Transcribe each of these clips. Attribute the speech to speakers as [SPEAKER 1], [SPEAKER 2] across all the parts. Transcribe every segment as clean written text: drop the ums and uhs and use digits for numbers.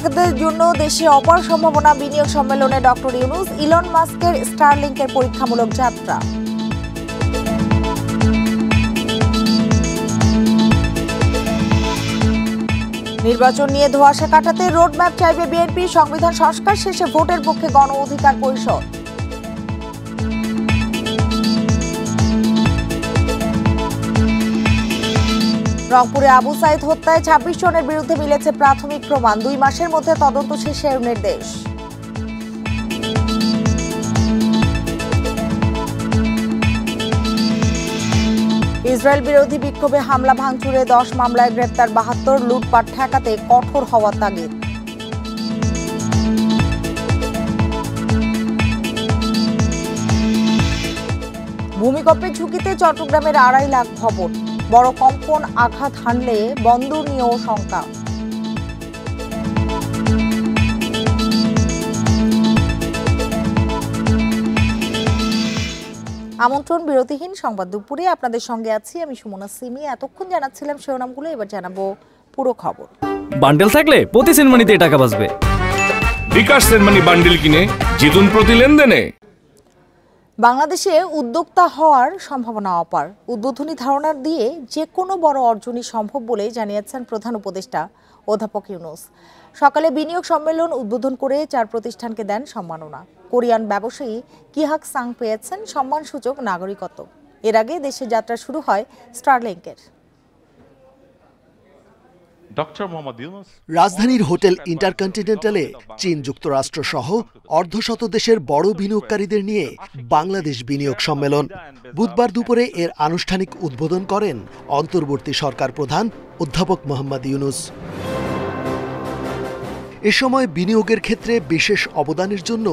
[SPEAKER 1] উদ্যোক্তাদের জন্য দেশে অপার সম্ভাবনা বিনিয়োগ সম্মেলনে ডক্টর ইউনূস, ইলন মাস্কের স্টারলিংকের পরীক্ষামূলক যাত্রা। নির্বাচন নিয়ে ধোঁয়াশা কাটাতে রোডম্যাপ চাইবে বিএনপি, সংবিধান সংস্কার শেষে ভোটের পক্ষে গণ অধিকার পরিষদ। রংপুরে আবু সাইদ হত্যায় ২৬ জনের বিরুদ্ধে মিলেছে প্রাথমিক প্রমাণ, ২ মাসের মধ্যে তদন্ত শেষের নির্দেশ। ইসরায়েল বিরোধী বিক্ষোভে হামলা ভাঙচুরে ১০ মামলায় গ্রেপ্তার ৭২, লুটপাট ঠেকাতে কঠোর হওয়া তাগিদ। ভূমিকম্পের ঝুঁকিতে চট্টগ্রামের ২.৫ লাখ ভবন, বড় কম্পন আঘাত হানলে বন্দর নিয়েও শঙ্কা। আমন্ত্রণ বিরতিহীন সংবাদ দুপুরে আপনাদের সঙ্গে আছি আমি সুমনা সিমি। এতক্ষণ জানাচ্ছিলাম শিরোনামগুলো, এবার জানাবো পুরো খবর।
[SPEAKER 2] বান্ডেল থাকলে প্রতি সেনমানিতে টাকা বাঁচবে।
[SPEAKER 3] বিকাশ সেনমানি বান্ডেল কিনে জিতুন প্রতি লেনদেনে।
[SPEAKER 1] বাংলাদেশে উদ্যোক্তা হওয়ার সম্ভাবনা অপার। উদ্বোধনী ধারণা দিয়ে যে কোনো বড় অর্জনই সম্ভব বলে জানিয়েছেন প্রধান উপদেষ্টা অধ্যাপক ইউনূস। সকালে বিনিয়োগ সম্মেলন উদ্বোধন করে 4 প্রতিষ্ঠানকে দেন সম্মাননা। কোরিয়ান ব্যবসায়ী কিহাক সাং পেয়েছেন সম্মানসূচক নাগরিকত্ব। এর আগে দেশে যাত্রা শুরু হয় স্টারলিংকের।
[SPEAKER 4] রাজধানীর হোটেল ইন্টারকন্টিনেন্টালে চীন, যুক্তরাষ্ট্র সহ অর্ধশত দেশের বড় বিনিয়োগকারীদের নিয়ে বাংলাদেশ বিনিয়োগ সম্মেলন। বুধবার দুপুরে এর আনুষ্ঠানিক উদ্বোধন করেন অন্তর্বর্তী সরকার প্রধান অধ্যাপক মোহাম্মদ ইউনূস। এ সময় বিনিয়োগের ক্ষেত্রে বিশেষ অবদানের জন্য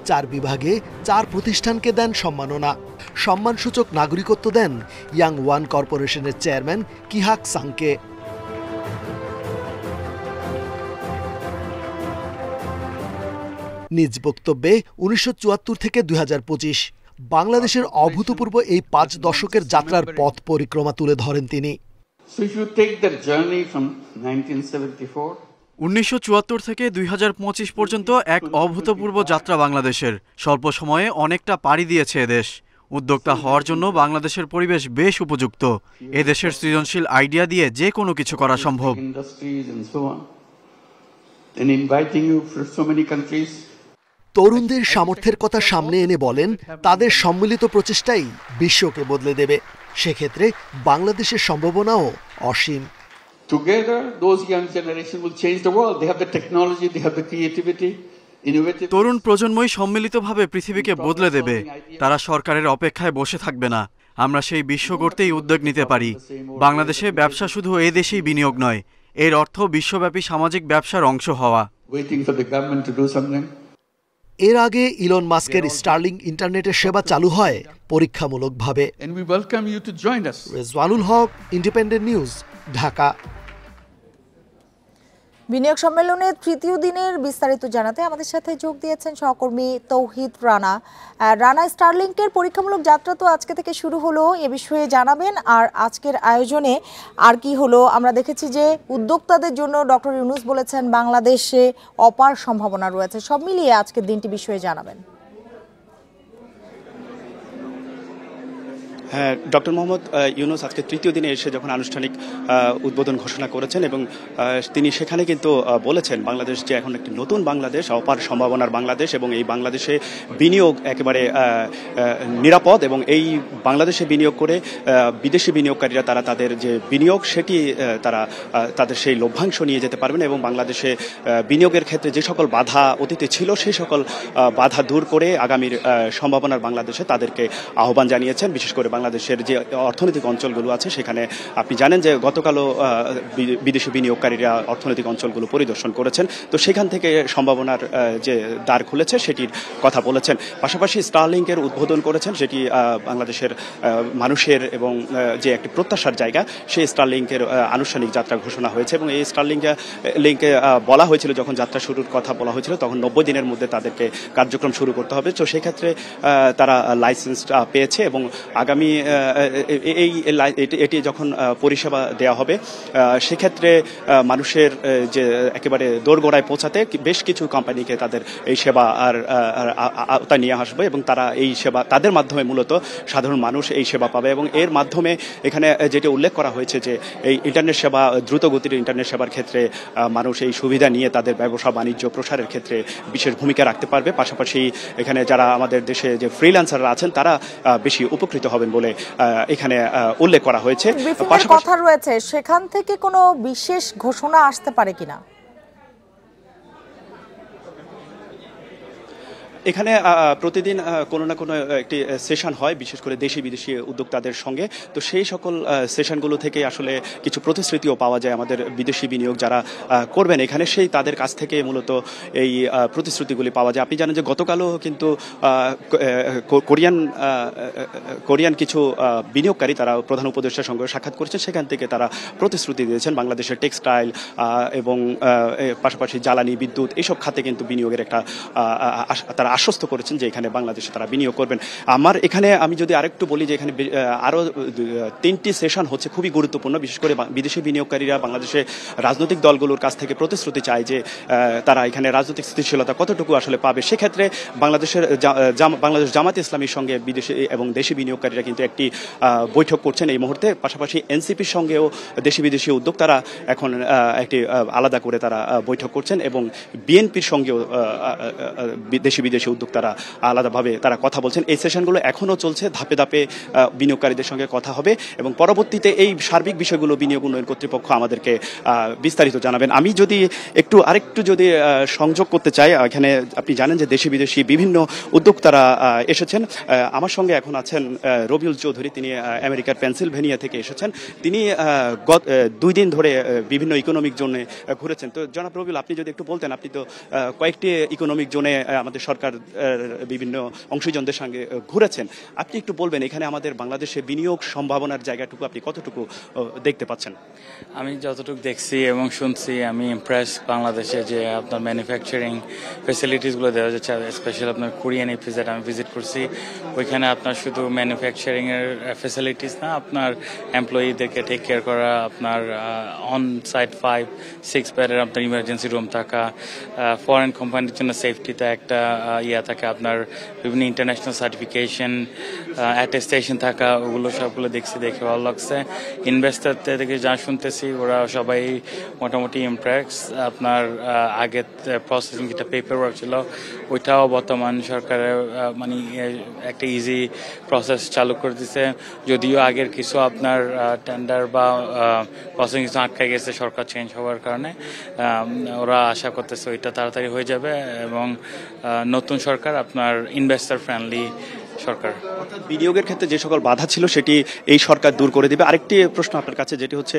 [SPEAKER 4] 4 বিভাগে 4 প্রতিষ্ঠানকে দেন সম্মাননা। সম্মানসূচক নাগরিকত্ব দেন ইয়াং ওয়ান কর্পোরেশনের চেয়ারম্যান কিহাক সাংকে। নিজ বক্তব্যে ১৯৭৪ থেকে ২০২৫ বাংলাদেশের অভূতপূর্ব এই 5 দশকের যাত্রার পথ পরিক্রমা তুলে ধরেন তিনি।
[SPEAKER 5] ১৯৭৪ থেকে ২০২৫ পর্যন্ত এক অভূতপূর্ব যাত্রা বাংলাদেশের। স্বল্প সময়ে অনেকটা পাড়ি দিয়েছে এদেশ। উদ্যোক্তা হওয়ার জন্য বাংলাদেশের পরিবেশ বেশ উপযুক্ত। এদেশের সৃজনশীল আইডিয়া দিয়ে যে কোনো কিছু করা সম্ভব।
[SPEAKER 4] তরুণদের সামর্থ্যের কথা সামনে এনে বলেন, তাদের সম্মিলিত প্রচেষ্টাই বিশ্বকে বদলে দেবে। সেক্ষেত্রে বাংলাদেশের সম্ভাবনাও অসীম।
[SPEAKER 5] তরুণ প্রজন্মই সম্মিলিতভাবে পৃথিবীকে বদলে দেবে। তারা সরকারের অপেক্ষায় বসে থাকবে না। আমরা সেই বিশ্ব গড়তেই উদ্যোগ নিতে পারি। বাংলাদেশে ব্যবসা শুধু এ দেশেই বিনিয়োগ নয়, এর অর্থ বিশ্বব্যাপী সামাজিক ব্যবসার অংশ হওয়া।
[SPEAKER 4] এর আগে ইলন মাস্কের স্টারলিং ইন্টারনেটের সেবা চালু হয় পরীক্ষামূলকভাবে। রেজওয়ানুল হক, ইন্ডিপেন্ডেন্ট নিউজ, ঢাকা।
[SPEAKER 1] বিনিয়োগ সম্মেলনের 3য় দিনের বিস্তারিত জানাতে আমাদের সাথে যোগ দিয়েছেন সহকর্মী তৌহিদ রানা। রানা, স্টারলিংকের পরীক্ষামূলক যাত্রা তো আজকে থেকে শুরু হলো, এ বিষয়ে জানাবেন। আর আজকের আয়োজনে আর কি হলো? আমরা দেখেছি যে উদ্যোক্তাদের জন্য ডক্টর ইউনূস বলেছেন বাংলাদেশে অপার সম্ভাবনা রয়েছে। সব মিলিয়ে আজকের দিনটি বিষয়ে জানাবেন।
[SPEAKER 6] হ্যাঁ, ডক্টর মোহাম্মদ ইউনূস আজকে 3য় দিনে এসে যখন আনুষ্ঠানিক উদ্বোধন ঘোষণা করেছেন এবং তিনি সেখানে কিন্তু বলেছেন বাংলাদেশ যে এখন একটি নতুন বাংলাদেশ, অপার সম্ভাবনার বাংলাদেশ, এবং এই বাংলাদেশে বিনিয়োগ একেবারে নিরাপদ, এবং এই বাংলাদেশে বিনিয়োগ করে বিদেশি বিনিয়োগকারীরা তারা তাদের যে বিনিয়োগ সেটি তারা তাদের সেই লভ্যাংশ নিয়ে যেতে পারবেন, এবং বাংলাদেশে বিনিয়োগের ক্ষেত্রে যে সকল বাধা অতীতে ছিল সেই সকল বাধা দূর করে আগামীর সম্ভাবনার বাংলাদেশে তাদেরকে আহ্বান জানিয়েছেন। বিশেষ করে বাংলাদেশের যে অর্থনৈতিক অঞ্চলগুলো আছে সেখানে আপনি জানেন যে গতকালও বিদেশি বিনিয়োগকারীরা অর্থনৈতিক অঞ্চলগুলো পরিদর্শন করেছেন। তো সেখান থেকে সম্ভাবনার যে দ্বার খুলেছে সেটির কথা বলেছেন। পাশাপাশি স্টারলিংকের উদ্বোধন করেছেন, যেটি বাংলাদেশের মানুষের এবং যে একটি প্রত্যাশার জায়গা, সেই স্টারলিংকের আনুষ্ঠানিক যাত্রা ঘোষণা হয়েছে। এবং এই স্টারলিংকে বলা হয়েছিল, যখন যাত্রা শুরুর কথা বলা হয়েছিল তখন 90 দিনের মধ্যে তাদেরকে কার্যক্রম শুরু করতে হবে। তো সেক্ষেত্রে তারা লাইসেন্স পেয়েছে এবং আগামী আমি এটি যখন পরিষেবা দেওয়া হবে সেক্ষেত্রে মানুষের যে একেবারে দোরগোড়ায় পৌঁছাতে বেশ কিছু কোম্পানিকে তাদের এই সেবা আওতায় নিয়ে আসবে এবং তারা এই সেবা তাদের মাধ্যমে মূলত সাধারণ মানুষ এই সেবা পাবে এবং এর মাধ্যমে এখানে যেটা উল্লেখ করা হয়েছে যে এই ইন্টারনেট সেবা দ্রুত গতির ইন্টারনেট সেবার ক্ষেত্রে মানুষ এই সুবিধা নিয়ে তাদের ব্যবসা বাণিজ্য প্রসারের ক্ষেত্রে বিশেষ ভূমিকা রাখতে পারবে। পাশাপাশি এখানে যারা আমাদের দেশে যে ফ্রিল্যান্সাররা আছেন তারা বেশি উপকৃত হবেন বলে এখানে উল্লেখ করা হয়েছে।
[SPEAKER 1] কথা রয়েছে সেখান থেকে কোনো বিশেষ ঘোষণা আসতে পারে কিনা?
[SPEAKER 6] এখানে প্রতিদিন কোনো না কোনো একটি সেশন হয়, বিশেষ করে দেশি বিদেশি উদ্যোক্তাদের সঙ্গে। তো সেই সকল সেশনগুলো থেকে আসলে কিছু প্রতিশ্রুতিও পাওয়া যায় আমাদের বিদেশি বিনিয়োগ যারা করবেন এখানে, সেই তাদের কাছ থেকে মূলত এই প্রতিশ্রুতিগুলি পাওয়া যায়। আপনি জানেন যে গতকালও কিন্তু কোরিয়ান কিছু বিনিয়োগকারী তারা প্রধান উপদেষ্টার সঙ্গে সাক্ষাৎ করেছেন, সেখান থেকে তারা প্রতিশ্রুতি দিয়েছেন বাংলাদেশের টেক্সটাইল এবং পাশাপাশি জ্বালানি বিদ্যুৎ এইসব খাতে কিন্তু বিনিয়োগের একটা তারা আশ্বস্ত করেছেন যে এখানে বাংলাদেশে তারা বিনিয়োগ করবেন। আমার এখানে আমি যদি আরেকটু বলি যে এখানে আরও 3টি সেশন হচ্ছে খুবই গুরুত্বপূর্ণ, বিশেষ করে বিদেশি বিনিয়োগকারীরা বাংলাদেশে রাজনৈতিক দলগুলোর কাছ থেকে প্রতিশ্রুতি চায় যে তারা এখানে রাজনৈতিক স্থিতিশীলতা কতটুকু আসলে পাবে। সেক্ষেত্রে বাংলাদেশ জামাত ইসলামীর সঙ্গে বিদেশি এবং দেশি বিনিয়োগকারীরা কিন্তু একটি বৈঠক করছেন এই মুহূর্তে। পাশাপাশি এনসিপির সঙ্গেও দেশি বিদেশি উদ্যোক্তারা এখন একটি আলাদা করে তারা বৈঠক করছেন এবং বিএনপির সঙ্গেও দেশি বিদেশি উদ্যোক্তারা আলাদাভাবে তারা কথা বলছেন। এই সেশনগুলো এখনও চলছে, ধাপে ধাপে বিনিয়োগকারীদের সঙ্গে কথা হবে এবং পরবর্তীতে এই সার্বিক বিষয়গুলো বিনিয়োগ উন্নয়ন কর্তৃপক্ষ আমাদেরকে বিস্তারিত জানাবেন। আমি যদি আরেকটু সংযোগ করতে চাই, এখানে আপনি জানেন যে দেশি বিদেশি বিভিন্ন উদ্যোক্তারা এসেছেন। আমার সঙ্গে এখন আছেন রবিউল চৌধুরী, তিনি আমেরিকার পেনসিলভেনিয়া থেকে এসেছেন। তিনি 2 দিন ধরে বিভিন্ন ইকোনমিক জোনে ঘুরেছেন। তো জনাব রবিউল, আপনি যদি একটু বলতেন, আপনি তো কয়েকটি ইকোনমিক জোনে আমাদের সরকার বিভিন্ন অংশীজনদের সঙ্গে ঘুরেছেন, আপনি একটু বলবেন এখানে আমাদের বাংলাদেশে বিনিয়োগ সম্ভাবনার জায়গাটুকু আপনি কতটুকু দেখতে পাচ্ছেন?
[SPEAKER 7] আমি যতটুকু দেখছি এবং শুনছি আমি ইমপ্রেস বাংলাদেশে যে আপনার ম্যানুফ্যাকচারিং ফেসিলিটিসগুলো দেওয়া যাচ্ছে, স্পেশালি আপনার কোরিয়ান এপিজেড আমি ভিজিট করছি। ওইখানে আপনার শুধু ম্যানুফ্যাকচারিংয়ের ফেসিলিটিস না, আপনার এমপ্লয়িদেরকে টেক কেয়ার করা, আপনার অন সাইট 5-6 বেডের আপনার ইমার্জেন্সি রুম থাকা, ফরেন কোম্পানির জন্য সেফটিতে একটা থাকে, আপনার বিভিন্ন ইন্টারন্যাশনাল সার্টিফিকেশন অ্যাটেস্টেশন থাকা, ওগুলো সবগুলো দেখে ভালো লাগছে। ইনভেস্টরদের থেকে যা শুনতেছি ওরা সবাই মোটামুটি ইমপ্রেস। আপনার আগে প্রসেসিং যেটা পেপার ওয়ার্ক ছিল ওইটাও বর্তমান সরকারের মানে একটা ইজি প্রসেস চালু করে দিছে, যদিও আগের কিছু আপনার টেন্ডার বা প্রসেসিং কিছু আটকে গেছে সরকার চেঞ্জ হওয়ার কারণে। ওরা আশা করতেছে ওইটা তাড়াতাড়ি হয়ে যাবে এবং নতুন সরকার আপনার ইনভেস্টর ফ্রেন্ডলি সরকার।
[SPEAKER 6] অর্থাৎ বিনিয়োগের ক্ষেত্রে যে সকল বাধা ছিল সেটি এই সরকার দূর করে দেবে। আরেকটি প্রশ্ন আপনার কাছে, যেটি হচ্ছে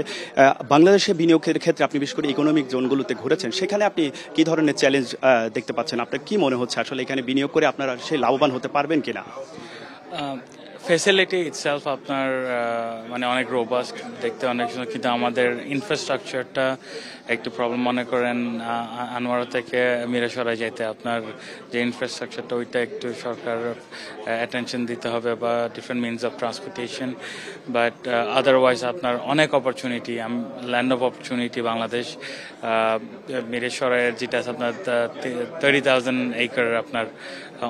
[SPEAKER 6] বাংলাদেশে বিনিয়োগের ক্ষেত্রে আপনি বিশেষ করে ইকোনমিক জোনগুলোতে ঘুরেছেন, সেখানে আপনি কি ধরনের চ্যালেঞ্জ দেখতে পাচ্ছেন? আপনার কি মনে হচ্ছে আসলে এখানে বিনিয়োগ করে আপনারা সেই লাভবান হতে পারবেন কিনা?
[SPEAKER 7] ফেসিলিটি ইটসেলফ আপনার মানে অনেক রোবাস্ট, দেখতে অনেক সুন্দর, কিন্তু আমাদের ইনফ্রাস্ট্রাকচারটা একটু প্রবলেম। মনে করেন আনোয়ারা থেকে মিরাসরাই যেতে আপনার যে ইনফ্রাস্ট্রাকচারটা ওইটা একটু সরকার অ্যাটেনশন দিতে হবে বা different means of transportation. But otherwise আপনার অনেক opportunity, land of opportunity Bangladesh. মিরাসরাইয়ের যেটা আছে আপনার 30,000 একর, আপনার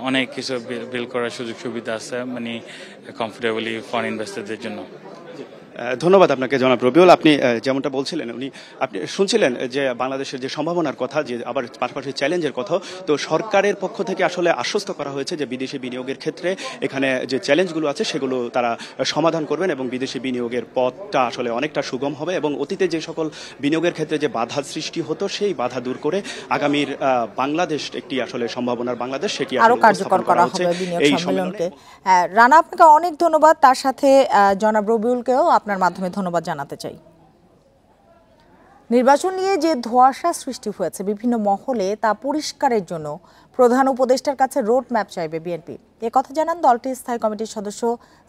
[SPEAKER 7] অনেক কিছু বিল্ড করার সুযোগ সুবিধা আছে মানে কমফোর্টেবলি ফরেন ইনভেস্টরদের জন্য।
[SPEAKER 6] ধন্যবাদ আপনাকে জনাব রবিউল। আপনি যেমনটা বলছিলেন, আপনি শুনছিলেন যে বাংলাদেশের যে সম্ভাবনার কথা, যে আবার পাশাপাশি চ্যালেঞ্জের কথা। তো সরকারের পক্ষ থেকে আসলে আশ্বস্ত করা হয়েছে যে বিদেশি বিনিয়োগের ক্ষেত্রে এখানে যে চ্যালেঞ্জগুলো আছে সেগুলো তারা সমাধান করবেন এবং বিদেশি বিনিয়োগের পথটা আসলে অনেকটা সুগম হবে এবং অতীতে যে সকল বিনিয়োগের ক্ষেত্রে যে বাধা সৃষ্টি হতো সেই বাধা দূর করে আগামীর বাংলাদেশ একটি আসলে সম্ভাবনার বাংলাদেশ, সেটি
[SPEAKER 1] আরো কার্যকর করা হবে বিনিয়োগ সম্মেলনকে। রানা, আপনাকে অনেক ধন্যবাদ। তার সাথে জনাব রবিউলকেও আপনার মাধ্যমে ধন্যবাদ জানাতে চাই। নির্বাচন নিয়ে যে ধোঁয়াশা সৃষ্টি হয়েছে বিভিন্ন মহলে, তা পরিষ্কারের জন্য প্রধান উপদেষ্টার কাছে রোড ম্যাপ চাইবে বিএনপি। কথা জানান দলটির স্থায়ী কমিটির সদস্য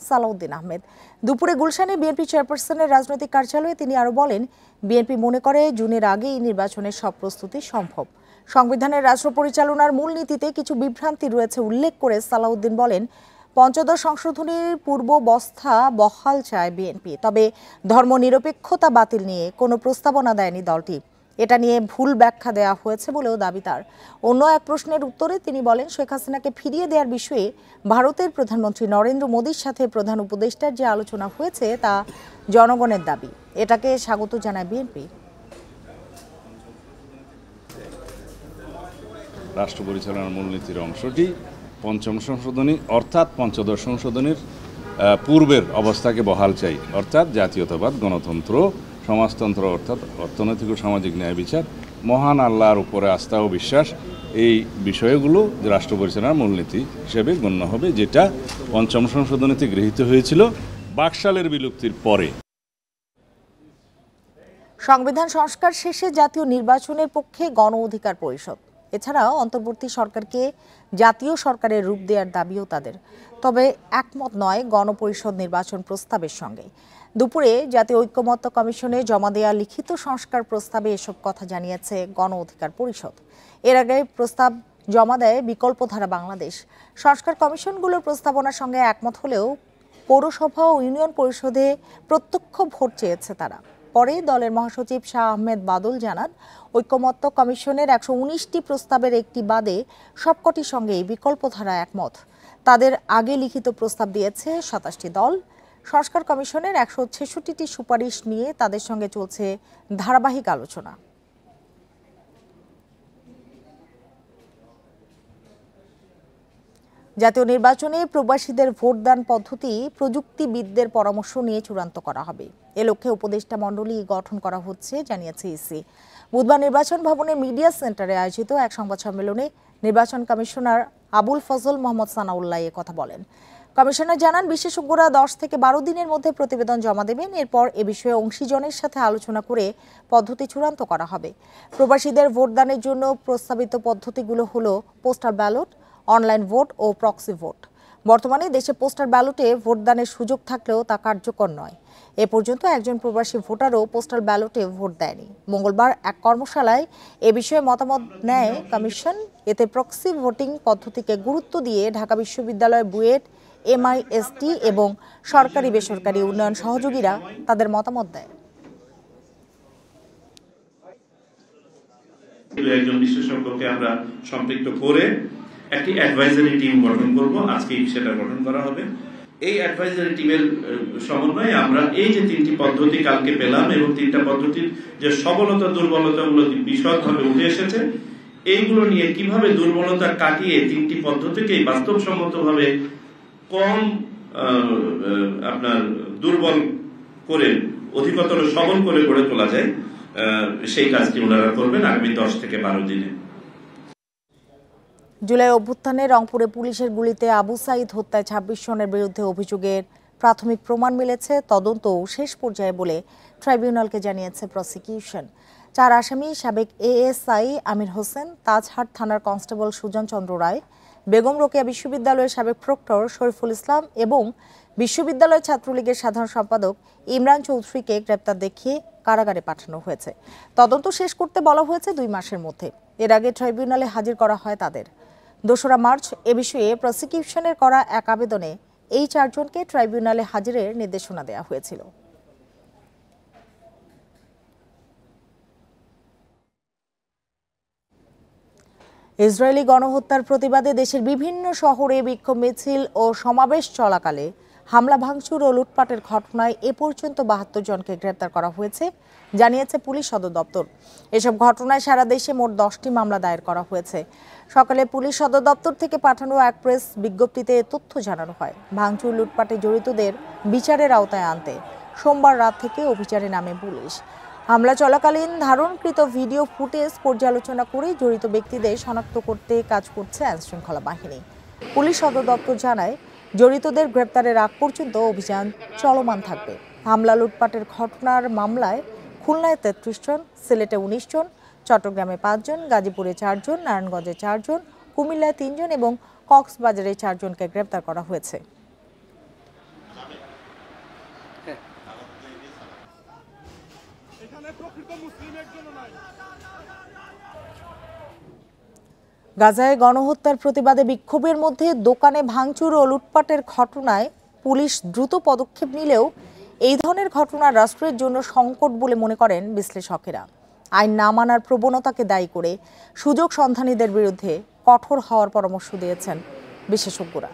[SPEAKER 1] সালাউদ্দিন আহমেদ। দুপুরে গুলশানে বিএনপি চেয়ারপারসনের রাজনৈতিক কার্যালয়ে তিনি আরও বলেন, বিএনপি মনে করে জুনের আগেই নির্বাচনের সব প্রস্তুতি সম্ভব। সংবিধানের রাষ্ট্র পরিচালনার মূলনীতিতে কিছু বিভ্রান্তি রয়েছে উল্লেখ করে সালাউদ্দিন বলেন, পঞ্চদশ সংশোধনীর পূর্বাবস্থা বহাল চায় বিএনপি, তবে ধর্মনিরপেক্ষতা বাতিল নিয়ে কোনো প্রস্তাবনা দেয়নি দলটি। এটা নিয়ে ভুল ব্যাখ্যা দেওয়া হয়েছে বলেও দাবি তার। অন্য এক প্রশ্নের উত্তরে তিনি বলেন, শেখ হাসিনাকে ফিরিয়ে দেওয়ার বিষয়ে ভারতের প্রধানমন্ত্রী নরেন্দ্র মোদীর সাথে প্রধান উপদেষ্টার যে আলোচনা হয়েছে তা জনগণের দাবি, এটাকে স্বাগত জানায় বিএনপি।
[SPEAKER 3] রাষ্ট্র পরিচালনার মূলনীতির অংশটি পঞ্চম সংশোধনী অর্থাৎ পঞ্চদশ সংশোধনীর পূর্বের অবস্থাকে বহাল চাই, অর্থাৎ জাতীয়তাবাদ, গণতন্ত্র, সমাজতন্ত্র অর্থাৎ অর্থনৈতিক ও সামাজিক ন্যায় বিচার, মহান আল্লাহর উপরে আস্থা ও বিশ্বাস, এই বিষয়গুলো রাষ্ট্র পরিচালনার মূলনীতি হিসেবে গণ্য হবে, যেটা পঞ্চম সংশোধনীতে গৃহীত হয়েছিল বাকশালের বিলুপ্তির পরে।
[SPEAKER 1] সংবিধান সংস্কার শেষে জাতীয় নির্বাচনের পক্ষে গণ অধিকার পরিষদ। এছাড়াও অন্তর্বর্তী সরকারকে জাতীয় সরকারের রূপ দেওয়ার দাবিও তাদের, তবে একমত নয় গণপরিষদ নির্বাচন প্রস্তাবের সঙ্গে। দুপুরে জাতীয় ঐক্যমত্য কমিশনে জমা দেওয়া লিখিত সংস্কার প্রস্তাবে এসব কথা জানিয়েছে গণ অধিকার পরিষদ। এর আগে প্রস্তাব জমা দেয় বিকল্পধারা বাংলাদেশ। সংস্কার কমিশনগুলোর প্রস্তাবনার সঙ্গে একমত হলেও পৌরসভা ও ইউনিয়ন পরিষদে প্রত্যক্ষ ভোট চেয়েছে তারা। পরে দলের মহাসচিব শাহ আহমেদ বাদল জানান, ঐক্যমত্য কমিশনের ১১৯টি প্রস্তাবের একটি বাদে সবকটির সঙ্গেই বিকল্পধারা একমত। তাদের আগে লিখিত প্রস্তাব দিয়েছে ২৭টি দল। সংস্কার কমিশনের ১৬৬টি সুপারিশ নিয়ে তাদের সঙ্গে চলছে ধারাবাহিক আলোচনা। জাতীয় নির্বাচনে প্রবাসীদের ভোটদান পদ্ধতি প্রযুক্তিবিদদের পরামর্শ নিয়ে চূড়ান্ত করা হবে। এ লক্ষ্যে উপদেষ্টা মণ্ডলী গঠন করা হচ্ছে জানিয়েছে ইসি। বুধবার নির্বাচন ভবনের মিডিয়া সেন্টারে আয়োজিত এক সংবাদ সম্মেলনে নির্বাচন কমিশনার আবুল ফজল মোহাম্মদ সানাউল্লাহ এ কথা বলেন। কমিশনার জানান, বিশেষজ্ঞরা ১০ থেকে ১২ দিনের মধ্যে প্রতিবেদন জমা দেবেন। এরপর এ বিষয়ে অংশীজনের সাথে আলোচনা করে পদ্ধতি চূড়ান্ত করা হবে। প্রবাসীদের ভোটদানের জন্য প্রস্তাবিত পদ্ধতিগুলো হলো postal ballot, online vote oh proxy vote. বর্তমানে দেশে পোস্টাল ব্যালটে ভোটদানের সুযোগ থাকলেও তা কার্যকর নয়। এ পর্যন্ত একজন প্রবাসী ভোটারও পোস্টাল ব্যালটে ভোট দেয়নি। মঙ্গলবার এক কর্মশালায় এ বিষয়ে মতামত নেয় কমিশন। এতে প্রক্সি ভোটিং পদ্ধতিকে গুরুত্ব দিয়ে ঢাকা বিশ্ববিদ্যালয়, বুয়েট, MIST এবং সরকারি বেসরকারি উন্নয়ন সহযোগীরা তাদের মতামত দেয়।
[SPEAKER 8] একজন বিশেষজ্ঞকে আমরা সম্পৃক্ত করে একটি অ্যাডভাইজারি টিম গঠন করব। আজকে সেটা গঠন করা হবে। এই অ্যাডভাইজারি টিমের সমন্বয়ে আমরা এই যে 3টি পদ্ধতি কালকে পেলাম এবং 3টা পদ্ধতির যে সবলতা দুর্বলতাগুলো বিশদভাবে উঠে এসেছে, এইগুলো নিয়ে কিভাবে দুর্বলতা কাটিয়ে 3টি পদ্ধতিকেই বাস্তবসম্মতভাবে কম আপনার দুর্বল করে অধিকতর সবল করে গড়ে তোলা যায়, সেই কাজটি ওনারা করবেন আগামী 10 থেকে 12 দিনে।
[SPEAKER 1] জুলাই অভ্যুত্থানে রংপুরে পুলিশের গুলিতে আবু সাঈদ হত্যায় ২৬ জনের বিরুদ্ধে অভিযোগের প্রাথমিক প্রমাণ মিলেছে। তদন্ত শেষ পর্যায়ে বলে ট্রাইব্যুনালকে জানিয়েছে প্রসিকিউশন। 4 আসামি সাবেক ASI আমির হোসেন, তাজহাট থানার কনস্টেবল সুজন চন্দ্র রায়, বেগম রোকেয়া বিশ্ববিদ্যালয়ের সাবেক প্রক্টর শরীফুল ইসলাম এবং বিশ্ববিদ্যালয় ছাত্রলীগের সাধারণ সম্পাদক ইমরান চৌধুরীকে গ্রেপ্তার দেখিয়ে কারাগারে পাঠানো হয়েছে। তদন্ত শেষ করতে বলা হয়েছে 2 মাসের মধ্যে। এর আগে ট্রাইব্যুনালে হাজির করা হয় তাদের। 2রা মার্চ এ বিষয়ে প্রসিকিউশনের করা এক আবেদনে এই 4 জনকে ট্রাইব্যুনালে হাজিরের নির্দেশনা দেওয়া হয়েছিল। ইসরায়েলি গণহত্যার প্রতিবাদে দেশের বিভিন্ন শহরে বিক্ষোভ মিছিল ও সমাবেশ চলাকালে হামলা, ভাঙচুর ও লুটপাটের ঘটনায় এ পর্যন্ত 72 জনকে গ্রেপ্তার করা হয়েছে জানিয়েছে পুলিশ সদর দপ্তর। এসব ঘটনায় সারা দেশে মোট 10টি মামলা দায়ের করা হয়েছে। সকালে পুলিশ সদর দপ্তর থেকে পাঠানো এক প্রেস বিজ্ঞপ্তিতে তথ্য জানানো হয়। ভাঙচুর, লুটপাটে জড়িতদের বিচারের আওতায় আনতে সোমবার রাত থেকে অভিযানে নামে পুলিশ। হামলা চলাকালীন ধারণকৃত ভিডিও ফুটেজ পর্যালোচনা করে জড়িত ব্যক্তিদের শনাক্ত করতে কাজ করছে আইনশৃঙ্খলা বাহিনী। পুলিশ সদর দপ্তর জানায়, জড়িতদের গ্রেপ্তারের আগ পর্যন্ত অভিযান চলমান থাকবে। হামলা, লুটপাটের ঘটনার মামলায় খুলনায় 33 জন, সিলেটে 19 জন, চট্টগ্রামে 5 জন, গাজীপুরে 4 জন, নারায়ণগঞ্জে 4 জন, কুমিল্লায় 3 জন এবং কক্সবাজারে 4 জনকে গ্রেপ্তার করা হয়েছে। গাজায় গণহত্যার প্রতিবাদে বিক্ষোভের মধ্যে দোকানে ভাঙচুর ও লুটপাটের ঘটনায় পুলিশ দ্রুত পদক্ষেপ নিলেও এই ধরনের ঘটনা রাষ্ট্রের জন্য সংকট বলে মনে করেন বিশ্লেষকেরা। আইন না মানার প্রবণতাকে দায়ী করে সুযোগ সন্ধানীদের বিরুদ্ধে কঠোর হওয়ার পরামর্শ দিয়েছেন বিশেষজ্ঞরা।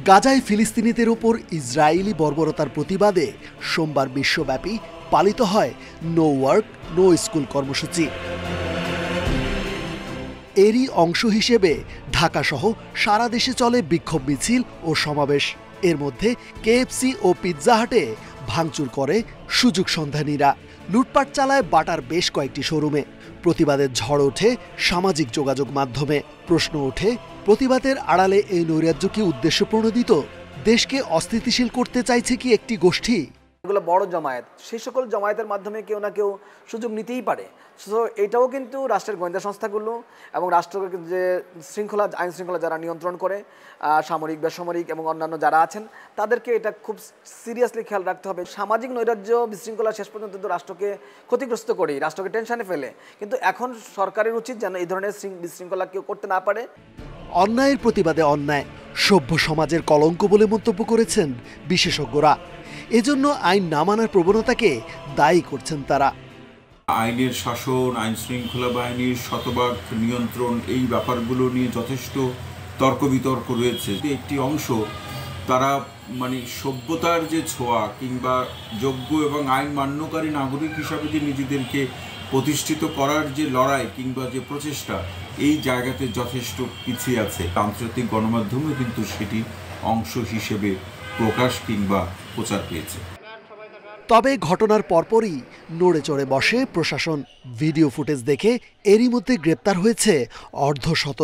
[SPEAKER 4] গাজায় ফিলিস্তিনিদের ওপর ইসরায়েলি বর্বরতার প্রতিবাদে সোমবার বিশ্বব্যাপী পালিত হয় নো ওয়ার্ক নো স্কুল কর্মসূচি। এরই অংশ হিসেবে ঢাকাসহ সারা দেশে চলে বিক্ষোভ মিছিল ও সমাবেশ। এর মধ্যে কেএফসি ও পিৎজা হাটে ভাঙচুর করে সুযোগ সন্ধানীরা, লুটপাট চালায় বাটার বেশ কয়েকটি শোরুমে। প্রতিবাদের ঝড় ওঠে সামাজিক যোগাযোগ মাধ্যমে। প্রশ্ন ওঠে, প্রতিবাদের আড়ালে এই নৈরাজ্য কি উদ্দেশ্যপ্রণোদিত? দেশকে অস্থিতিশীল করতে চাইছে কি একটি গোষ্ঠী?
[SPEAKER 9] এগুলো বড় জমায়েত, সেই সকল জমায়েতের মাধ্যমে কেউ না কেউ সুযোগ নিতেই পারে। সো এটাও কিন্তু রাষ্ট্রের গোয়েন্দা সংস্থাগুলো এবং রাষ্ট্রের যে আইন শৃঙ্খলা যারা নিয়ন্ত্রণ করে, সামরিক বেসামরিক এবং অন্যান্য যারা আছেন, তাদেরকে এটা খুব সিরিয়াসলি খেয়াল রাখতে হবে। সামাজিক নৈরাজ্য বিশৃঙ্খলা শেষ পর্যন্ত তো রাষ্ট্রকে ক্ষতিগ্রস্ত করে, রাষ্ট্রকে টেনশনে ফেলে। কিন্তু এখন সরকারের উচিত যেন এই ধরনের বিশৃঙ্খলা কেউ করতে না পারে।
[SPEAKER 4] অন্যায়ের প্রতিবাদে অন্যায় সভ্য সমাজের কলঙ্ক বলে মন্তব্য করেছেন বিশেষজ্ঞরা। এজন্য আইন না মানার প্রবণতাকে দায়ী করছেন তারা।
[SPEAKER 10] আইনের শাসন, আইন শৃঙ্খলা বাহিনীর শতভাগ নিয়ন্ত্রণ, এই ব্যাপারগুলো নিয়ে যথেষ্ট তর্ক বিতর্ক রয়েছে। একটি অংশ তারা সভ্যতার যে ছোঁয়া কিংবা যোগ্য এবং আইন মান্যকারী নাগরিক হিসাবে যে নিজেদেরকে প্রতিষ্ঠিত করার যে লড়াই কিংবা যে প্রচেষ্টা, এই জায়গাতে যথেষ্ট পিছিয়ে আছে। আন্তর্জাতিক গণমাধ্যমে কিন্তু সেটি অংশ হিসেবে প্রকাশ কিংবা প্রচার পেয়েছে।
[SPEAKER 4] তবে ঘটনার পরপরই নড়ে চড়ে বসে প্রশাসন। ভিডিও ফুটেজ দেখে এরই মধ্যে গ্রেপ্তার হয়েছে অর্ধশত।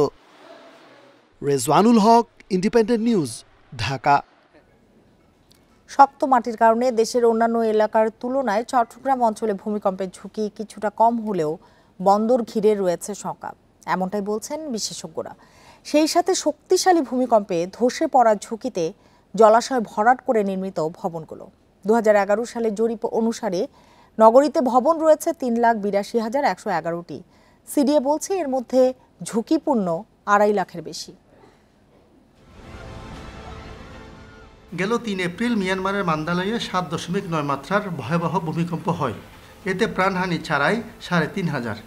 [SPEAKER 4] রেজওয়ানুল হক, ইন্ডিপেন্ডেন্ট নিউজ, ঢাকা।
[SPEAKER 1] শক্ত মাটির কারণে দেশের অন্যান্য এলাকার তুলনায় চট্টগ্রাম অঞ্চলে ভূমিকম্পের ঝুঁকি কিছুটা কম হলেও বন্দর ঘিরে রয়েছে শঙ্কা, এমনটাই বলছেন বিশেষজ্ঞরা। সেই সাথে শক্তিশালী ভূমিকম্পে ধসে পড়ার ঝুঁকিতে জলাশয় ভরাট করে নির্মিত ভবনগুলো। 2011 সালের জরিপ অনুসারে নগরীতে ভবন রয়েছে 3,82,111টি। সিডিএ বলছে এর মধ্যে ঝুঁকিপূর্ণ 2.5 লাখের বেশি।
[SPEAKER 11] গেল 3 এপ্রিল মিয়ানমারের মান্দালয়ে 7.9 মাত্রার ভয়াবহ ভূমিকম্প হয়। এতে প্রাণহানি ছাড়াই 3,500।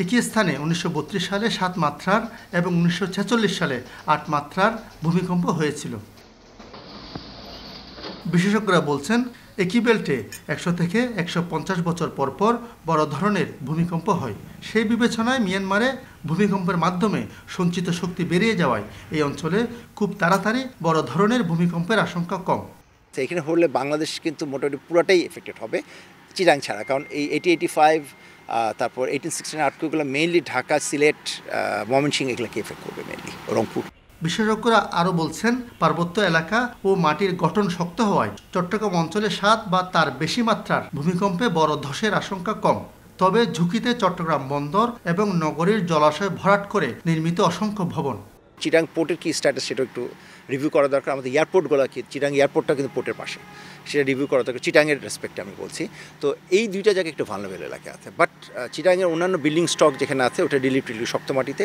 [SPEAKER 11] একই স্থানে 1932 সালে 7 মাত্রার এবং 1946 সালে 8 মাত্রার ভূমিকম্প হয়েছিল। বিশেষজ্ঞরা বলছেন, একই বেল্টে 100 থেকে 150 বছর পর পর বড় ধরনের ভূমিকম্প হয়। সেই বিবেচনায় মিয়ানমারে ভূমিকম্পের মাধ্যমে সঞ্চিত শক্তি বেরিয়ে যাওয়ায় এই অঞ্চলে খুব তাড়াতাড়ি বড় ধরনের ভূমিকম্পের আশঙ্কা কম।
[SPEAKER 12] এখানে হলে বাংলাদেশ কিন্তু মোটামুটি পুরোটাই এফেক্টেড হবে, চিরাং ছাড়া। কারণ এই 80-85 তারপর 1869 আর্থকুয়েকগুলো মেইনলি ঢাকা, সিলেট, ময়মনসিংহ এগুলোকে এফেক্ট করবে, মেইনলি রংপুর।
[SPEAKER 11] বিশেষজ্ঞরা আরও বলছেন, পার্বত্য এলাকা ও মাটির গঠন শক্ত হওয়ায় চট্টগ্রাম অঞ্চলে 7 বা তার বেশি মাত্রার ভূমিকম্পে বড় ধসের আশঙ্কা কম। তবে ঝুঁকিতে চট্টগ্রাম বন্দর এবং নগরীর জলাশয় ভরাট করে নির্মিত অসংখ্য ভবন।
[SPEAKER 12] চিটাং পোর্টের কি স্ট্যাটাস সেটা একটু রিভিউ করা দরকার। আমাদের এয়ারপোর্টগুলো কি, চিটাং এয়ারপোর্টটা কিন্তু পোর্টের পাশে, সেটা রিভিউ করা দরকার। চিটাংয়ের রেসপেক্টে আমি বলছি। তো এই দুইটা জায়গায় একটু ভালনারেবল এলাকা আছে। বাট চিটাংয়ের অন্যান্য বিল্ডিং স্টক যেখানে আছে ওটা টিলি শক্ত মাটিতে,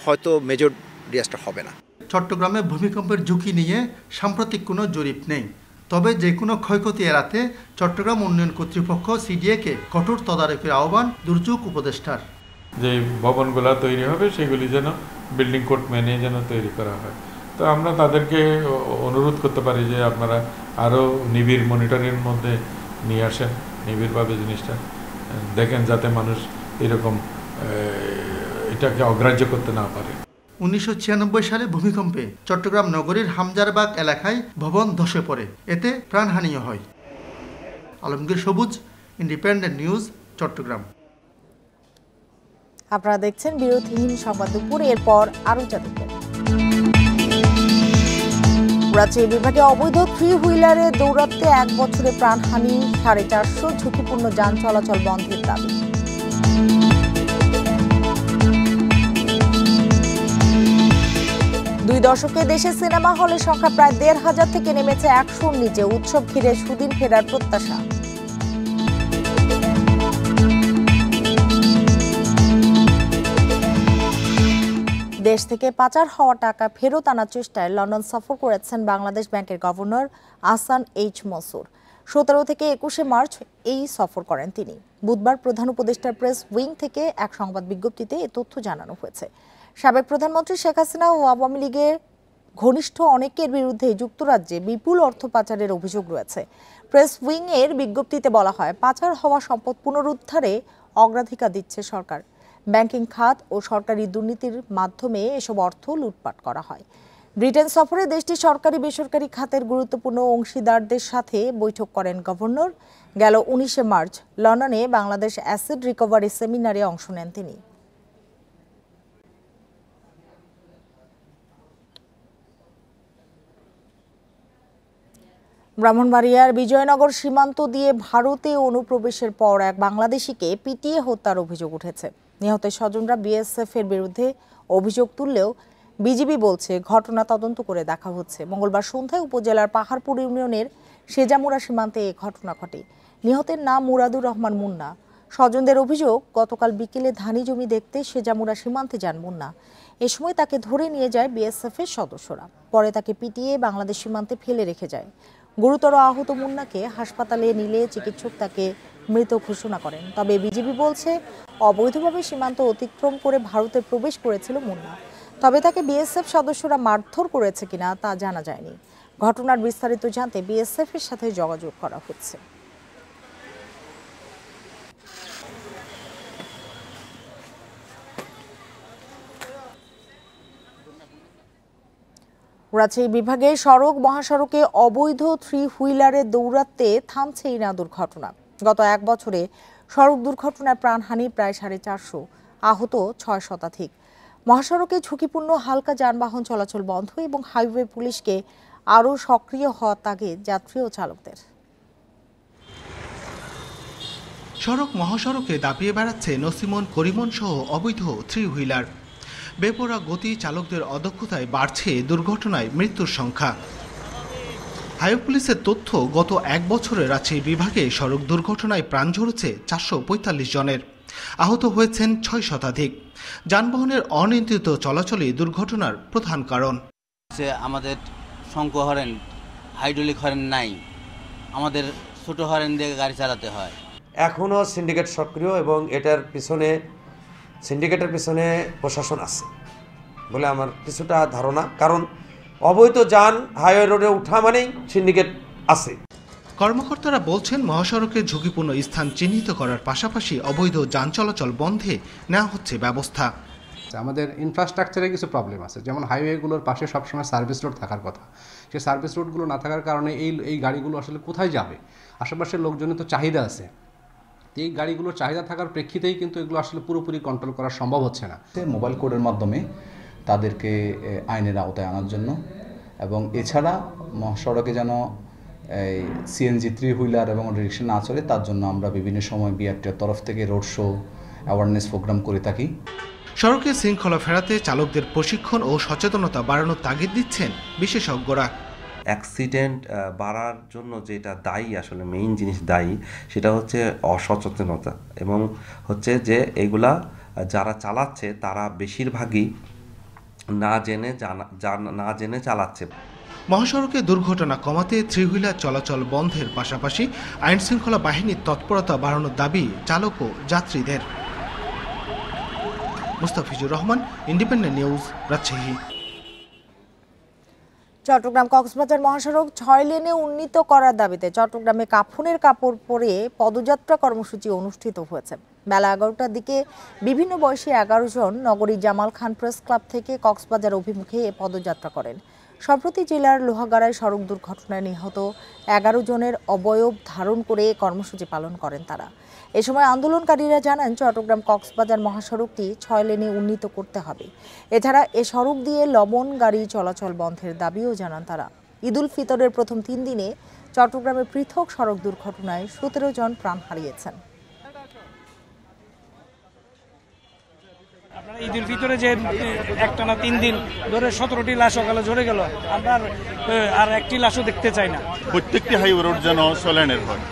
[SPEAKER 12] হয়তো মেজর ডিজাস্টার হবে না।
[SPEAKER 11] চট্টগ্রামে ভূমিকম্পের ঝুঁকি নিয়ে সাম্প্রতিক কোনো জরিপ নেই। তবে যে কোনো ক্ষয়ক্ষতি এড়াতে চট্টগ্রাম উন্নয়ন কর্তৃপক্ষ সিডিএকে কঠোর তদারকির আহ্বান দুর্যোগ উপদেষ্টার।
[SPEAKER 13] যে ভবনগুলো তৈরি হবে সেগুলি যেন বিল্ডিং কোড মেনে যেন তৈরি করা হয়। তো আমরা তাদেরকে অনুরোধ করতে পারি যে আপনারা আরও নিবিড় মনিটরিংয়ের মধ্যে নিয়ে আসেন, নিবিড়ভাবে জিনিসটা দেখেন, যাতে মানুষ এরকম এটাকে অগ্রাহ্য করতে না পারে।
[SPEAKER 11] 1996 সালে ভূমিকম্পে চট্টগ্রাম নগরীর হামজারবাগ এলাকায় ভবন ধসে পড়ে, এতে প্রাণহানিও হয়। আলমগীর সবুজ, ইন্ডিপেন্ডেন্ট নিউজ, চট্টগ্রাম।
[SPEAKER 1] আপনারা দেখছেন বিরতিহীন সংবাদ দুপুর। এরপর আরও যা দেখবেন, রাজশাহী বিভাগে অবৈধ 3 হুইলারে দৌড়াতে 1 বছরে প্রাণহানি, 450 ঝুঁকিপূর্ণ যান চলাচল বন্ধের দাবি। 2 দশকে দেশে সিনেমা হলের সংখ্যা প্রায় 1,500 থেকে নেমেছে 100-র নিচে। উৎসব ঘিরে সুদিন ফেরার প্রত্যাশা। দেশ থেকে পাচার হওয়া টাকা ফেরত আনার চেষ্টায় লন্ডন সফর করেছেন বাংলাদেশ ব্যাংকের গভর্নর আহসান এইচ মনসুর। 17 থেকে 21 মার্চ এই সফর করেন তিনি। বুধবার প্রধান উপদেষ্টার প্রেস উইং থেকে এক সংবাদ বিজ্ঞপ্তিতে এ তথ্য জানানো হয়েছে। সাবেক প্রধানমন্ত্রী শেখ হাসিনা ও আওয়ামী লীগের ঘনিষ্ঠ অনেকের বিরুদ্ধে যুক্তরাজ্যে বিপুল অর্থ পাচারের অভিযোগ রয়েছে। প্রেস উইং এর বিজ্ঞপ্তিতে বলা হয়, পাচার হওয়া সম্পদ পুনরুদ্ধারে অগ্রাধিকার দিচ্ছে সরকার। ব্যাংকিং খাত ও সরকারি দুর্নীতির মাধ্যমে এসব অর্থ লুটপাট করা হয়। ব্রিটেন সফরে দেশটির সরকারি বেসরকারি খাতের গুরুত্বপূর্ণ অংশীদারদের সাথে বৈঠক করেন গভর্নর। গেল 19 মার্চ লন্ডনে বাংলাদেশ অ্যাসেট রিকভারি সেমিনারে অংশ নেন তিনি। ব্রাহ্মণবাড়িয়ার বিজয়নগর সীমান্ত দিয়ে ভারতে অনুপ্রবেশের পর এক বাংলাদেশিকে পিটিয়ে হত্যার অভিযোগ উঠেছে। নিহতের স্বজনরা বিএসএফ এর বিরুদ্ধে অভিযোগ তুললেও বিজিবি বলছে ঘটনা তদন্ত করে দেখা হচ্ছে। মঙ্গলবার সন্ধ্যায় উপজেলার পাহাড়পুর ইউনিয়নের সেজামুরা সীমান্তে এ ঘটনা ঘটে। নিহতের নাম মুরাদুর রহমান মুন্না। স্বজনদের অভিযোগ, গতকাল বিকেলে ধানি জমি দেখতে সেজামুরা সীমান্তে যান মুন্না। এ সময় তাকে ধরে নিয়ে যায় বিএসএফ এর সদস্যরা। পরে তাকে পিটিয়ে বাংলাদেশ সীমান্তে ফেলে রেখে যায়। গুরুতর আহত মুন্নাকে হাসপাতালে নিলে চিকিৎসক তাকে মৃত ঘোষণা করেন। তবে বিজিবি বলছে অবৈধভাবে সীমান্ত অতিক্রম করে ভারতে প্রবেশ করেছিল মুন্না। তবে তাকে বিএসএফ সদস্যরা মারধর করেছে কিনা তা জানা যায়নি। ঘটনার বিস্তারিত জানতে বিএসএফ এর সাথে যোগাযোগ করা হচ্ছে। রাজশাহী বিভাগের সড়ক মহাসড়কে অবৈধ 3 হুইলারে দৌড়াতে থামছে এই না দুর্ঘটনা। গত এক বছরে সড়ক দুর্ঘটনায় প্রাণহানি প্রায় 450, আহত 6 শতাধিক। মহাসড়কে ঝুঁকিপূর্ণ হালকা যানবাহন চলাচল বন্ধ এবং হাইওয়ে পুলিশকে আরও সক্রিয় হওয়ার তাগিদ যাত্রী ও চালকদের।
[SPEAKER 11] সড়ক মহাসড়কে দাপিয়ে বেড়াচ্ছে নসিমন, করিমন সহ অবৈধ 3 হুইলার। বেপরোয়া গতি, চালকদের অদক্ষতায় বাড়ছে দুর্ঘটনায় মৃত্যুর সংখ্যা। হাইওয়ে পুলিশের তথ্য, গত এক বছরে রাজশাহী বিভাগে সড়ক দুর্ঘটনায় প্রাণ ঝরেছে 445 জনের, আহত হয়েছেন 6 শতাধিক। যানবাহনের অনিয়ন্ত্রিত চলাচলই দুর্ঘটনার প্রধান কারণ।
[SPEAKER 14] আমাদের শঙ্খ হরেন, হাইড্রোলিক হরেন নাই, আমাদের ছোট হরেন দিয়ে গাড়ি চালাতে হয়।
[SPEAKER 15] এখনও সিন্ডিকেট সক্রিয় এবং এটার পিছনে সিন্ডিকেটের পিছনে প্রশাসন আছে বলে আমার কিছুটা ধারণা, কারণ অবৈধ যান হাইওয়ে রোডে উঠা মানেই সিন্ডিকেট আছে।
[SPEAKER 11] কর্মকর্তারা বলছেন, মহাসড়কের ঝুঁকিপূর্ণ স্থান চিহ্নিত করার পাশাপাশি অবৈধ যান চলাচল বন্ধে নেওয়া হচ্ছে ব্যবস্থা।
[SPEAKER 16] আমাদের ইনফ্রাস্ট্রাকচারে কিছু প্রবলেম আছে, যেমন হাইওয়েগুলোর পাশে সবসময় সার্ভিস রোড থাকার কথা। সেই সার্ভিস রোডগুলো না থাকার কারণে এই গাড়িগুলো আসলে কোথায় যাবে? আশেপাশের লোকজনের তো চাহিদা আছে, এই গাড়িগুলোর চাহিদা থাকার প্রেক্ষিতেই কিন্তু এগুলো আসলে পুরোপুরি কন্ট্রোল করা সম্ভব হচ্ছে না।
[SPEAKER 17] মোবাইল কোডের মাধ্যমে তাদেরকে আইনের আওতায় আনার জন্য, এবং এছাড়া মহাসড়কে যেন এই সিএনজি 3 হুইলার এবং রিক্সা না চলে তার জন্য আমরা বিভিন্ন সময় বিআরটির তরফ থেকে রোড শো, অ্যাওয়ারনেস প্রোগ্রাম করে থাকি।
[SPEAKER 11] সড়কে শৃঙ্খলা ফেরাতে চালকদের প্রশিক্ষণ ও সচেতনতা বাড়ানোর তাগিদ দিচ্ছেন বিশেষজ্ঞরা।
[SPEAKER 18] অ্যাক্সিডেন্ট বাড়ার জন্য যেটা দায়ী, আসলে মেইন জিনিস দায়ী, সেটা হচ্ছে অসচেতনতা, এবং হচ্ছে যে এগুলা যারা চালাচ্ছে তারা বেশিরভাগই না জেনে চালাচ্ছে।
[SPEAKER 11] মহাসড়কে দুর্ঘটনা কমাতে 3 হুইলার চলাচল বন্ধের পাশাপাশি আইনশৃঙ্খলা বাহিনীর তৎপরতা বাড়ানোর দাবি চালক ও যাত্রীদের। Mustafizur Rahman, independent news, Rajshahi.
[SPEAKER 1] চট্টগ্রাম কক্সবাজার মহাসড়ক 6 লেনে উন্নীত করার দাবিতে চট্টগ্রামে কাফনের কাপড় পরে পদযাত্রা কর্মসূচি অনুষ্ঠিত হয়েছে। বেলা 11টার দিকে বিভিন্ন বয়সী 11 জন নগরী জামাল খান প্রেস ক্লাব থেকে কক্সবাজার অভিমুখে এ পদযাত্রা করেন। সম্প্রতি জেলার লোহাগাড়ায় সড়ক দুর্ঘটনায় নিহত 11 জনের অবয়ব ধারণ করে কর্মসূচি পালন করেন তারা। এ সময় আন্দোলনকারীরা জানান, চট্টগ্রাম কক্সবাজার মহাসড়কটি 6 লেনে উন্নীত করতে হবে। এছাড়া এ সড়ক দিয়ে লবণ গাড়ি চলাচল বন্ধের দাবিও জানান তারা। ঈদ উল ফিতরের প্রথম 3 দিনে চট্টগ্রামে পৃথক সড়ক দুর্ঘটনায় 17 জন প্রাণ হারিয়েছেন।
[SPEAKER 19] ঈদ উল ফিতরে যে একটানা 3 দিন ধরে 17টি লাশ সকালে ঝরে গেল, আমরা আর একটি লাশও দেখতে চাই না।
[SPEAKER 20] প্রত্যেকটি হাইওয়ে রোড যেন 6 লেনের হয়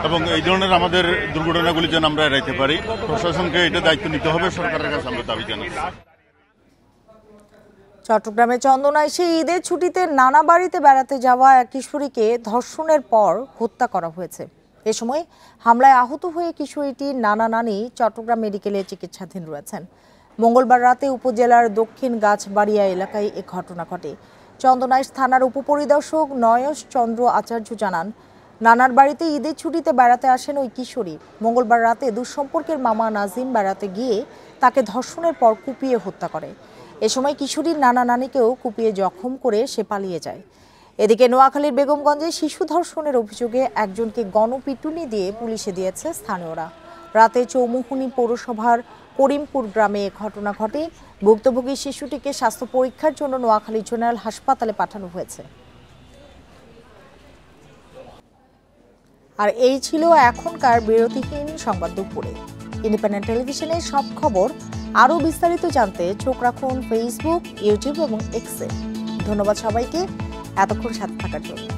[SPEAKER 20] এবং এই ধরনের আমাদের দুর্ঘটনাগুলি যেন আমরা এড়াইতে পারি। প্রশাসনকে এটা দায়িত্ব নিতে হবে, সরকারের কাছে আমরা দাবি জানাচ্ছি।
[SPEAKER 1] চট্টগ্রামে চন্দনায় সেই ঈদের ছুটিতে নানা বাড়িতে বেড়াতে যাওয়া এক কিশোরীকে ধর্ষণের পর হত্যা করা হয়েছে। এ সময় হামলায় আহত হয়ে কিশোরীটির নানা নানি চট্টগ্রাম মেডিকেলে চিকিৎসাধীন রয়েছেন। মঙ্গলবার রাতে উপজেলার দক্ষিণ গাছবাড়িয়া এলাকায় এ ঘটনা ঘটে। চন্দনাইশ থানার উপপরিদর্শক নয়স চন্দ্র আচার্য জানান, নানার বাড়িতে ঈদের ছুটিতে বেড়াতে আসেন ওই কিশোরী। মঙ্গলবার রাতে দুঃসম্পর্কের মামা নাজিম বেড়াতে গিয়ে তাকে ধর্ষণের পর কুপিয়ে হত্যা করে। এ সময় কিশোরীর নানা নানিকেও কুপিয়ে জখম করে সে পালিয়ে যায়। এদিকে নোয়াখালীর বেগমগঞ্জে শিশু ধর্ষণের অভিযোগে একজনকে গণপিটুনি দিয়ে পুলিশে দিয়েছে স্থানীয়রা। রাতে চৌমুহনী পৌরসভার করিমপুর গ্রামে এ ঘটনা ঘটে। ভুক্তভোগী শিশুটিকে স্বাস্থ্য পরীক্ষার জন্য নোয়াখালী জেনারেল হাসপাতালে পাঠানো হয়েছে। আর এই ছিল এখনকার বিরতিহীন সংবাদ দুপুরে। ইন্ডিপেন্ডেন্ট টেলিভিশনের সব খবর আরও বিস্তারিত জানতে চোখ রাখুন ফেসবুক, ইউটিউব এবং এক্সে। ধন্যবাদ সবাইকে এতক্ষণ সাথে থাকার জন্য।